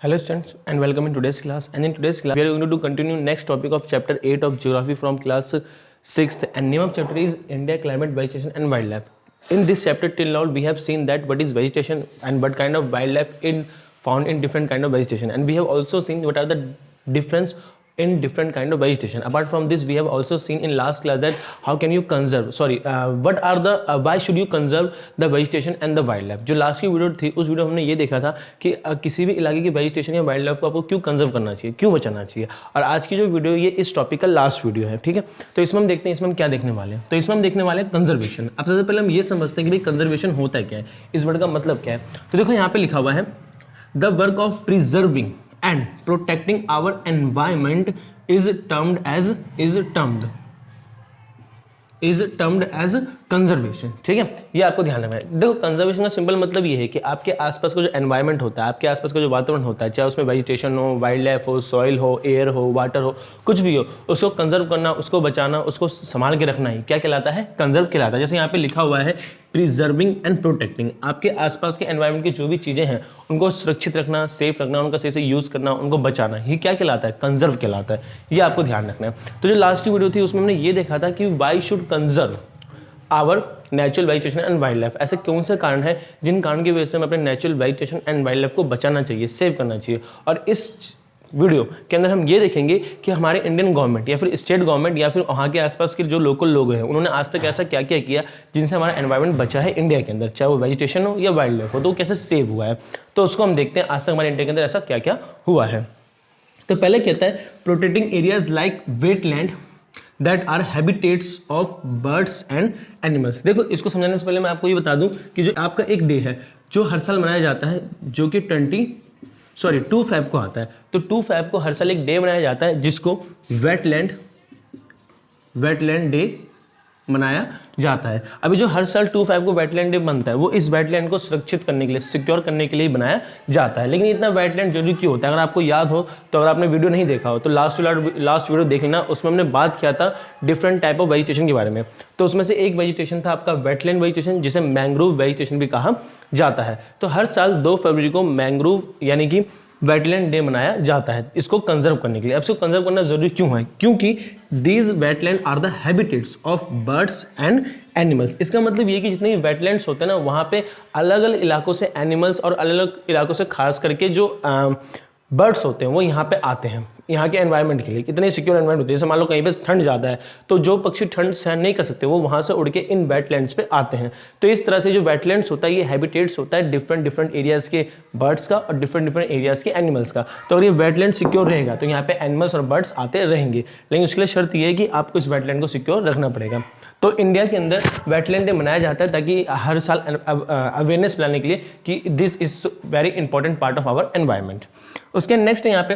Hello students and welcome in today's class, and in today's class we are going to continue next topic of chapter 8 of geography from class 6th, and name of chapter is India climate, vegetation and wildlife. In this chapter till now we have seen that what is vegetation and what kind of wildlife found in different kind of vegetation, and we have also seen what are the difference in different kind of vegetation. Apart from this we have also seen in last class that how can you conserve what are the why should you conserve the vegetation and the wildlife. जो last की video थी उस video हमने ये देखा था कि किसी भी इलाके की वेजिटेशन या वाइल्ड लाइफ को आपको क्यों कंजर्व करना चाहिए, क्यों बचाना चाहिए, और आज की जो वीडियो ये इस टॉपिक का लास्ट वीडियो है। ठीक है, तो इसमें हम देखते हैं इसमें हम क्या देखने वाले हैं। तो इसमें हम देखने वाले हैं कंजर्वेशन। अब सबसे पहले हम ये समझते हैं कि भाई कंजर्वेशन होता है क्या है, इस वर्ड का मतलब क्या है। तो देखो यहाँ पे लिखा हुआ है the work of preserving and protecting our environment is termed as conservation. ठीक है, ये आपको ध्यान रखना है। देखो कंजर्वेशन का सिंपल मतलब ये है कि आपके आसपास का जो एनवायरनमेंट होता है, आपके आसपास का जो वातावरण होता है, चाहे उसमें वेजिटेशन हो, वाइल्ड लाइफ हो, सॉइल हो, एयर हो, वाटर हो, कुछ भी हो, उसको कंजर्व करना, उसको बचाना, उसको संभाल के रखना ही क्या कहलाता है, कंजर्व कहलाता है। जैसे यहाँ पे लिखा हुआ है प्रिजर्विंग एंड प्रोटेक्टिंग, आपके आसपास के एनवायरनमेंट की जो भी चीज़ें हैं उनको सुरक्षित रखना, सेफ रखना, उनका सही से यूज़ करना, उनको बचाना, ये क्या कहलाता है, कंजर्व कहलाता है। ये आपको ध्यान रखना है। तो जो लास्ट की वीडियो थी उसमें हमने ये देखा था कि why should conserve our natural vegetation and wild life. ऐसे कौन से कारण है जिन कारण की वजह से हमें अपने natural vegetation and wild life को बचाना चाहिए, सेव करना चाहिए। और इस वीडियो के अंदर हम ये देखेंगे कि हमारे इंडियन गवर्नमेंट या फिर स्टेट गवर्नमेंट या फिर वहाँ के आसपास के जो लोकल लोग हैं उन्होंने आज तक ऐसा क्या क्या किया जिनसे हमारा एनवायरनमेंट बचा है इंडिया के अंदर, चाहे वो वेजिटेशन हो या वाइल्ड लाइफ हो, तो वो कैसे सेव हुआ है। तो उसको हम देखते हैं आज तक हमारे इंडिया के अंदर ऐसा क्या क्या हुआ है। तो पहले कहता है protecting areas like wetland that are habitats of birds and animals. देखो इसको समझाने से पहले मैं आपको ये बता दूं कि जो आपका एक डे है जो हर साल मनाया जाता है, जो कि 2 फ़ैब को आता है। तो 2 फ़ैब को हर साल एक डे मनाया जाता है जिसको वेटलैंड डे मनाया जाता है। अभी जो हर साल 2 फ़ैब को वेटलैंड डे बनता है वो इस वेटलैंड को सुरक्षित करने के लिए, सिक्योर करने के लिए बनाया जाता है। लेकिन इतना वेटलैंड जरूरी क्यों होता है? अगर आपको याद हो तो, अगर आपने वीडियो नहीं देखा हो तो लास्ट वीडियो देख लेना, उसमें हमने बात किया था डिफरेंट टाइप ऑफ वेजिटेशन के बारे में। तो उसमें से एक वेजिटेशन था आपका वेटलैंड वेजिटेशन, जिसे मैंग्रोव वेजिटेशन भी कहा जाता है। तो हर साल 2 फरवरी को मैंग्रोव यानी कि वेटलैंड डे मनाया जाता है इसको कंजर्व करने के लिए। अब इसको कंजर्व करना जरूरी क्यों है? क्योंकि these wetland are the habitats of birds and animals. इसका मतलब ये कि जितने भी वेटलैंड्स होते हैं ना, वहाँ पे अलग अलग इलाकों से एनिमल्स और अलग अलग इलाकों से खास करके जो बर्ड्स होते हैं वो यहाँ पे आते हैं, यहाँ के एनवायरनमेंट के लिए। कितने सिक्योर एनवायरनमेंट होती है, जैसे मान लो कहीं पे ठंड ज़्यादा है तो जो पक्षी ठंड सहन नहीं कर सकते वो वहाँ से उड़ के इन वेटलैंड्स पे आते हैं। तो इस तरह से जो वेटलैंड्स होता है ये हैबिटेट्स होता है डिफरेंट एरियाज़ के बर्ड्स का और डिफरेंट एरियाज़ के एनिमल्स का। तो अगर ये वेटलैंड सिक्योर रहेगा तो यहाँ पे एनिमल्स और बर्ड्स आते रहेंगे, लेकिन उसके लिए शर्त ये है कि आपको इस वेटलैंड को सिक्योर रखना पड़ेगा। तो इंडिया के अंदर वेटलैंड डे मनाया जाता है ताकि हर साल अवेयरनेस फैलाने के लिए कि this is very important part of our environment. उसके नेक्स्ट यहाँ पे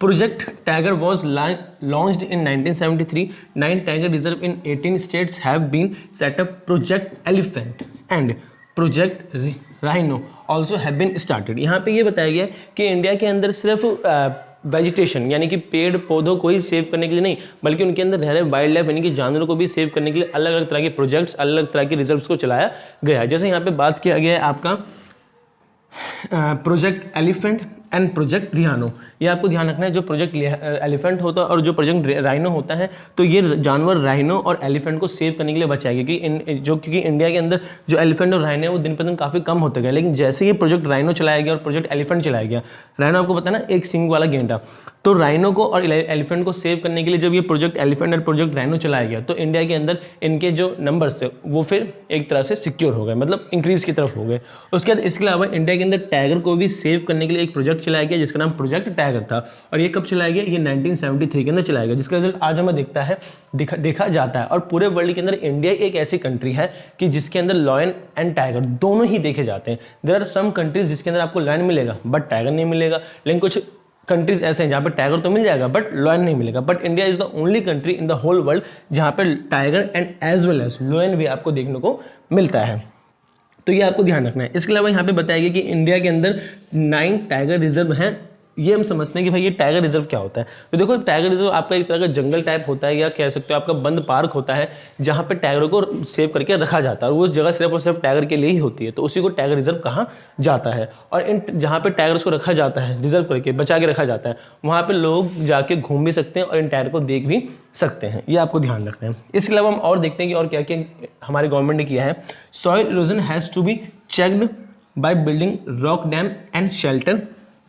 project tiger was launched in 1973। 9 tiger reserve in 18 states have been set up. Project elephant and project rhino also have been started. यहाँ पे ये बताया गया कि India के अंदर सिर्फ वेजिटेशन यानी कि पेड़ पौधों को ही सेव करने के लिए नहीं, बल्कि उनके अंदर रह रहे वाइल्ड लाइफ यानी कि जानवरों को भी सेव करने के लिए अलग अलग तरह के प्रोजेक्ट्स, अलग अलग तरह के रिजर्व्स को चलाया गया है। जैसे यहाँ पे बात किया गया है आपका project elephant and project Riaño. ये आपको ध्यान रखना है, जो प्रोजेक्ट एलिफेंट होता है और जो प्रोजेक्ट राइनो होता है, तो ये जानवर राइनो और एलिफेंट को सेव करने के लिए बचाएगा क्योंकि इंडिया के अंदर जो एलिफेंट और राइनो है वो दिन पर दिन काफ़ी कम होते गए। लेकिन जैसे ये प्रोजेक्ट राइनो चलाया गया और प्रोजेक्ट एलिफेंट चलाया गया, राइनो आपको पता है ना एक सिंग वाला गेंडा, तो राइनो को और एलिफेंट को सेव करने के लिए जब ये प्रोजेक्ट एलिफेंट और प्रोजेक्ट राइनो चलाया गया तो इंडिया के अंदर इनके जो नंबर्स थे वो फिर एक तरह से सिक्योर हो गए, मतलब इंक्रीज की तरफ हो गए। उसके बाद इसके अलावा इंडिया के अंदर टाइगर को भी सेव करने के लिए एक प्रोजेक्ट चलाया गया जिसका नाम प्रोजेक्ट टाइगर था। और ये कब चलाया गया? ये 1973 के अंदर चलाया गया, जिसका रिजल्ट आज हमें देखा जाता है। और पूरे वर्ल्ड के अंदर इंडिया एक ऐसी कंट्री है कि जिसके अंदर लॉयन एंड टाइगर दोनों ही देखे जाते हैं। देयर आर सम कंट्रीज जिसके अंदर आपको लॉयन मिलेगा बट टाइगर नहीं मिलेगा, लेकिन कुछ कंट्रीज ऐसे हैं जहाँ पे टाइगर तो मिल जाएगा बट लॉयन नहीं मिलेगा। But India is the only country in the whole world जहाँ पे tiger and as well as lion भी आपको देखने को मिलता है। तो ये आपको ध्यान रखना है। इसके अलावा यहाँ पे बताया गया कि इंडिया के अंदर 9 टाइगर रिजर्व हैं ये हम समझते हैं कि भाई ये टाइगर रिजर्व क्या होता है। तो देखो टाइगर रिजर्व आपका एक तरह का जंगल टाइप होता है, या कह सकते हो आपका बंद पार्क होता है, जहाँ पे टाइगरों को सेव करके रखा जाता है, और वो जगह सिर्फ और सिर्फ टाइगर के लिए ही होती है, तो उसी को टाइगर रिजर्व कहा जाता है। और इन जहाँ पे टाइगर्स को रखा जाता है, रिजर्व करके बचा के रखा जाता है, वहाँ पे लोग जाके घूम भी सकते हैं और इन टाइगर को देख भी सकते हैं, ये आपको ध्यान रखना है। इसके अलावा हम और देखते हैं कि और क्या क्या हमारी गवर्नमेंट ने किया है। Soil erosion has to be checked by building rock dam and shelter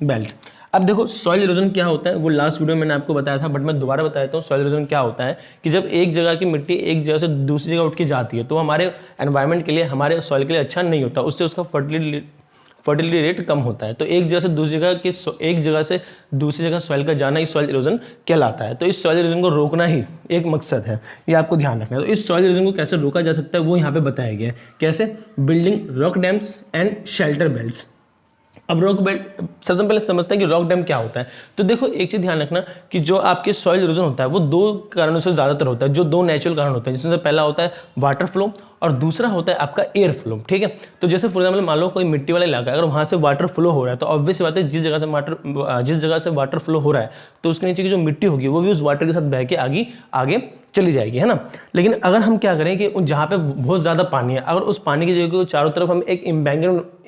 belt. अब देखो सॉइल इरोजन क्या होता है, वो लास्ट वीडियो में मैंने आपको बताया था, बट मैं दोबारा बता देता हूँ। सॉइल इरोजन क्या होता है कि जब एक जगह की मिट्टी एक जगह से दूसरी जगह उठ के जाती है, तो हमारे एनवायरनमेंट के लिए, हमारे सॉइल के लिए अच्छा नहीं होता, उससे उसका फर्टिलिटी रेट कम होता है। तो एक जगह से दूसरी जगह के एक जगह से दूसरी जगह सॉइल का जाना ही सॉइल इरोजन कहलाता है। तो इस सॉइल इरोजन को रोकना ही एक मकसद है, ये आपको ध्यान रखना है। तो इस सॉइल इरोजन को कैसे रोका जा सकता है वो यहाँ पे बताया गया है। कैसे? Building rock dams and shelter belts. अब रॉक बेल्ट सबसे पहले समझते हैं कि रॉक डैम क्या होता है। तो देखो एक चीज़ ध्यान रखना कि जो आपके सॉइल इरोजन होता है वो दो कारणों से ज़्यादातर होता है, जो दो नेचुरल कारण होते हैं, जिसमें से पहला होता है वाटर फ्लो और दूसरा होता है आपका एयर फ्लो। ठीक है, तो जैसे फॉर एग्जाम्पल मान लो कोई मिट्टी वाला इलाका है, अगर वहाँ से वाटर फ्लो हो रहा है तो ऑब्वियस बात है जिस जगह से वाटर फ्लो हो रहा है तो उसके नीचे की जो मिट्टी होगी वो भी उस वाटर के साथ बह के आगे चली जाएगी, है ना। लेकिन अगर हम क्या करें कि जहाँ पे बहुत ज़्यादा पानी है, अगर उस पानी की जगह को चारों तरफ हम एक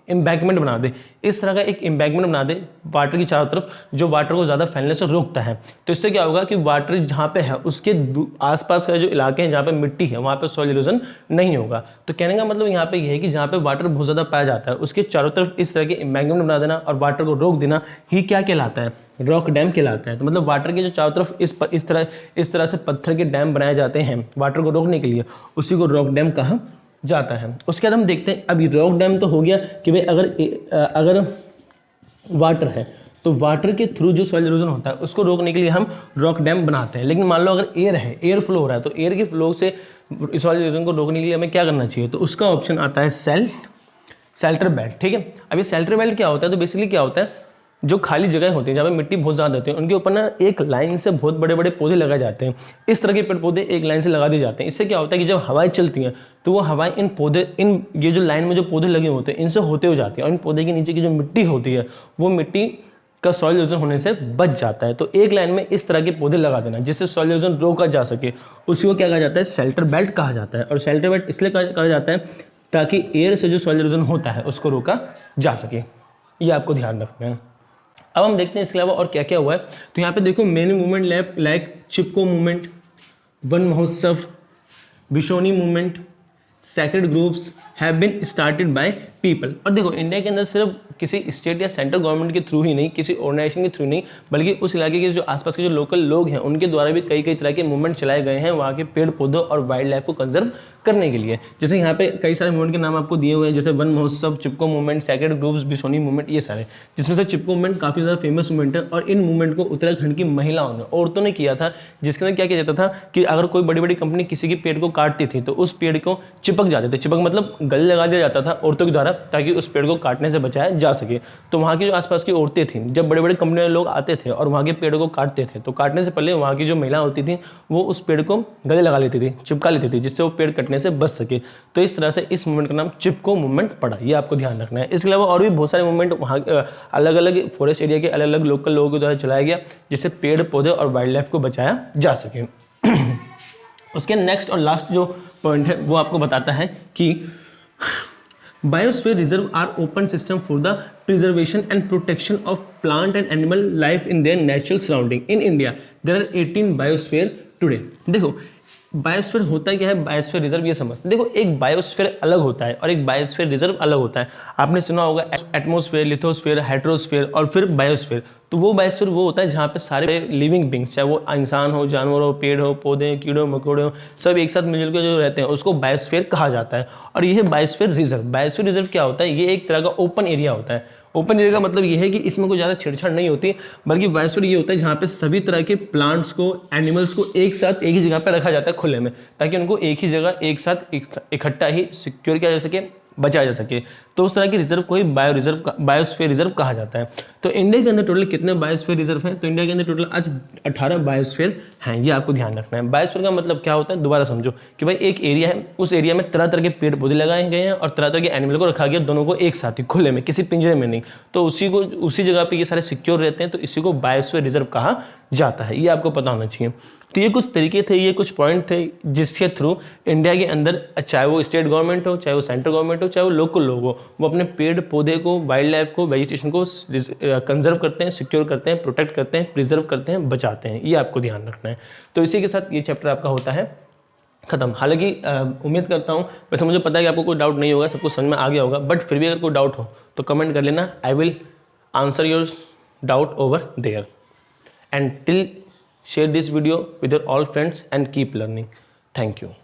एम्बैंकमेंट बना दे, इस तरह का एक एम्बैंकमेंट बना दे वाटर की चारों तरफ, जो वाटर को ज़्यादा फैलने से रोकता है, तो इससे क्या होगा कि वाटर जहाँ पे है उसके आसपास का जो इलाके हैं जहाँ पे मिट्टी है वहाँ पे सॉइल इरोजन नहीं होगा। तो कहने का मतलब यहाँ पे ये है कि जहाँ पे वाटर बहुत ज़्यादा पाया जाता है उसके चारों तरफ इस तरह के एम्बैंकमेंट बना देना और वाटर को रोक देना ही क्या कहलाता है? रॉक डैम कहलाता है। तो मतलब वाटर के जो चारों तरफ इस तरह से पत्थर के डैम बनाए जाते हैं वाटर को रोकने के लिए, उसी को रॉक डैम कहा जाता है। उसके बाद हम देखते हैं, अभी रॉक डैम तो हो गया कि भाई अगर वाटर है तो वाटर के थ्रू जो सॉइल इरोजन होता है उसको रोकने के लिए हम रॉक डैम बनाते हैं। लेकिन मान लो अगर एयर है, एयर फ्लो हो रहा है, तो एयर के फ्लो से सॉइल इरोजन को रोकने के लिए हमें क्या करना चाहिए? तो उसका ऑप्शन आता है शेल्टर बेल्ट। ठीक है, अब ये शेल्टर बेल्ट क्या होता है? तो बेसिकली क्या होता है, जो खाली जगह होती है जहाँ पे मिट्टी बहुत ज़्यादा होती है उनके ऊपर ना एक लाइन से बहुत बड़े बड़े पौधे लगाए जाते हैं। इस तरह के पेड़ पौधे एक लाइन से लगा दिए जाते हैं। इससे क्या होता है कि जब हवाएं चलती हैं तो वो हवाएं ये जो लाइन में जो पौधे लगे होते हैं इनसे होते हो जाती है, और इन पौधे के नीचे की जो मिट्टी होती है वो मिट्टी का सॉइल इरोजन होने से बच जाता है। तो एक लाइन में इस तरह के पौधे लगा देना जिससे सॉइल इरोजन रोका जा सके, उसी को क्या कहा जाता है? शेल्टर बेल्ट कहा जाता है। और शेल्टर बेल्ट इसलिए कहा जाता है ताकि एयर से जो सॉइल इरोजन होता है उसको रोका जा सके, ये आपको ध्यान रखना है। अब हम देखते हैं इसके अलावा और क्या क्या हुआ है। तो यहाँ पे देखो many movement like Chipko movement, Van Mahotsav, Bishnoi movement, sacred groups have been started by people. और देखो इंडिया के अंदर सिर्फ किसी स्टेट या सेंट्रल गवर्नमेंट के थ्रू ही नहीं, किसी ऑर्गेनाइजेशन के थ्रू नहीं, बल्कि उस इलाके के जो आसपास के जो लोकल लोग हैं उनके द्वारा भी कई तरह के मूवमेंट चलाए गए हैं वहाँ के पेड़ पौधों और वाइल्ड लाइफ को कंजर्व करने के लिए। जैसे यहाँ पे कई सारे मूवमेंट के नाम आपको दिए हुए हैं, जैसे वन महोत्सव, चिपको मूवमेंट, सैक्रेड ग्रुप्स, बिशोनी मूवमेंट, ये सारे। जिसमें से चिपको मूवमेंट काफ़ी ज़्यादा फेमस मूवमेंट है, और इन मूवमेंट को उत्तराखंड की महिलाओं ने, औरतों ने किया था, जिसके अंदर क्या किया जाता था कि अगर कोई बड़ी बड़ी कंपनी किसी के पेड़ को काटती थी तो उस पेड़ को चिपक जाते थे, चिपक मतलब गले लगा दिया जाता था औरतों के द्वारा, ताकि उस पेड़ को काटने से बचाया जा सके। तो वहाँ की जो आसपास की औरतें थीं, जब बड़े बड़े कंपनी वाले लोग आते थे और वहाँ के पेड़ को काटते थे, तो काटने से पहले वहाँ की जो महिला होती थी वो उस पेड़ को गले लगा लेती थी, चिपका लेती थी, जिससे वो पेड़ कटने से बच सके। तो इस तरह से इस मूवमेंट का नाम चिपको मूवमेंट पड़ा, ये आपको ध्यान रखना है। इसके अलावा और भी बहुत सारे मूवमेंट वहाँ अलग अलग फॉरेस्ट एरिया के अलग अलग लोकल लोगों के द्वारा चलाया गया, जिससे पेड़ पौधे और वाइल्ड लाइफ को बचाया जा सके। उसके नेक्स्ट और लास्ट जो पॉइंट है वो आपको बताता है कि biosphere reserve are open system for the preservation and protection of plant and animal life in their natural surrounding. In India there are 18 biosphere today. देखो बायोस्फीयर होता क्या है, बायोस्फीयर रिजर्व ये समझते। देखो एक बायोस्फीयर अलग होता है और एक बायोस्फीयर रिजर्व अलग होता है। आपने सुना होगा एटमॉस्फेयर, लिथोस्फीयर, हेट्रोस्फीयर और फिर बायोस्फीयर। तो वो बायोस्फीयर वो होता है जहाँ पे सारे लिविंग बींग्स, चाहे वो इंसान हो, जानवर हो, पेड़ हो, पौधे, कीड़े मकोड़े हो, सब एक साथ मिलजुल के जो रहते हैं उसको बायोस्फीयर कहा जाता है। और ये है बायोस्फीयर रिजर्व। बायोस्फीयर रिजर्व क्या होता है? ये एक तरह का ओपन एरिया होता है। ओपन एरिया का मतलब ये है कि इसमें कोई ज़्यादा छेड़छाड़ नहीं होती, बल्कि बायोस्फीयर ये होता है जहाँ पे सभी तरह के प्लांट्स को, एनिमल्स को एक साथ एक ही जगह पर रखा जाता है खुले में, ताकि उनको एक ही जगह एक साथ इकट्ठा ही सिक्योर किया जा सके, बचाया जा सके। तो उस तरह के रिजर्व को ही बायोस्फीयर रिजर्व कहा जाता है। तो इंडिया के अंदर टोटल कितने बायोस्फीयर रिजर्व हैं? तो इंडिया के अंदर टोटल आज 18 बायोस्फीयर हैं, ये आपको ध्यान रखना है। बायोस्फीयर का मतलब क्या होता है, दोबारा समझो कि भाई एक एरिया है, उस एरिया में तरह तरह के पेड़ पौधे लगाए गए हैं और तरह तरह के एनिमल को रखा गया, दोनों को एक साथ ही खुले में, किसी पिंजरे में नहीं। तो उसी जगह पे ये सारे सिक्योर रहते हैं, तो इसी को बायोस्फीयर रिजर्व कहा जाता है, ये आपको पता होना चाहिए। तो ये कुछ तरीके थे, ये कुछ पॉइंट थे जिसके थ्रू इंडिया के अंदर, चाहे वो स्टेट गवर्नमेंट हो, चाहे वो सेंट्रल गवर्नमेंट हो, चाहे वो लोकल लोग हो, वो अपने पेड़ पौधे को, वाइल्ड लाइफ को, वेजिटेशन को कंजर्व करते हैं, सिक्योर करते हैं, प्रोटेक्ट करते हैं, प्रिजर्व करते हैं, बचाते हैं। ये आपको ध्यान रखना है। तो इसी के साथ ये चैप्टर आपका होता है खत्म। हालांकि उम्मीद करता हूँ, वैसे मुझे पता है कि आपको कोई डाउट नहीं होगा, सबको समझ में आ गया होगा, बट फिर भी अगर कोई डाउट हो तो कमेंट कर लेना। I will answer your doubt over there. And till share this video with your all friends and keep learning. Thank you.